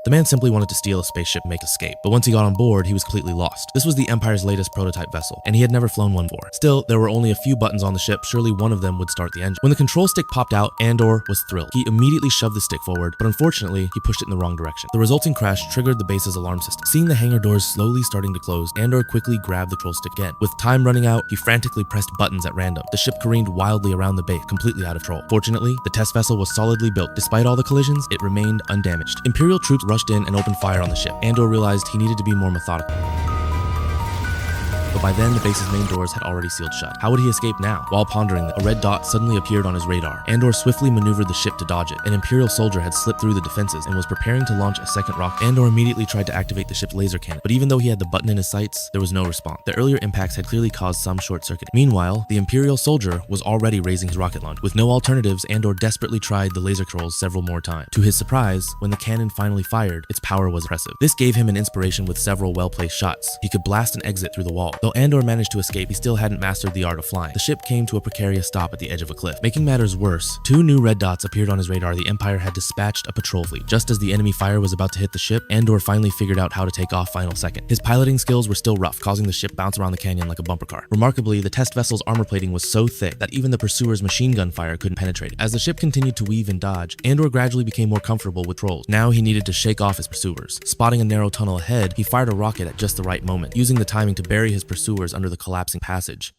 The man simply wanted to steal a spaceship and make escape, but once he got on board, he was completely lost. This was the Empire's latest prototype vessel, and he had never flown one before. Still, there were only a few buttons on the ship, surely one of them would start the engine. When the control stick popped out, Andor was thrilled. He immediately shoved the stick forward, but unfortunately, he pushed it in the wrong direction. The resulting crash triggered the base's alarm system. Seeing the hangar doors slowly starting to close, Andor quickly grabbed the control stick again. With time running out, he frantically pressed buttons at random. The ship careened wildly around the base, completely out of control. Fortunately, the test vessel was solidly built. Despite all the collisions, it remained undamaged. Imperial troops rushed in and opened fire on the ship. Andor realized he needed to be more methodical. But by then, the base's main doors had already sealed shut. How would he escape now? While pondering, a red dot suddenly appeared on his radar. Andor swiftly maneuvered the ship to dodge it. An Imperial soldier had slipped through the defenses and was preparing to launch a second rocket. Andor immediately tried to activate the ship's laser cannon, but even though he had the button in his sights, there was no response. The earlier impacts had clearly caused some short circuit. Meanwhile, the Imperial soldier was already raising his rocket launcher. With no alternatives, Andor desperately tried the laser controls several more times. To his surprise, when the cannon finally fired, its power was impressive. This gave him an inspiration with several well-placed shots. He could blast an exit through the wall. Though Andor managed to escape, he still hadn't mastered the art of flying. The ship came to a precarious stop at the edge of a cliff. Making matters worse, two new red dots appeared on his radar. The Empire had dispatched a patrol fleet. Just as the enemy fire was about to hit the ship, Andor finally figured out how to take off final second. His piloting skills were still rough, causing the ship bounce around the canyon like a bumper car. Remarkably, the test vessel's armor plating was so thick that even the pursuer's machine gun fire couldn't penetrate. As the ship continued to weave and dodge, Andor gradually became more comfortable with trolls. Now he needed to shake off his pursuers. Spotting a narrow tunnel ahead, he fired a rocket at just the right moment, using the timing to bury his pursuers under the collapsing passage.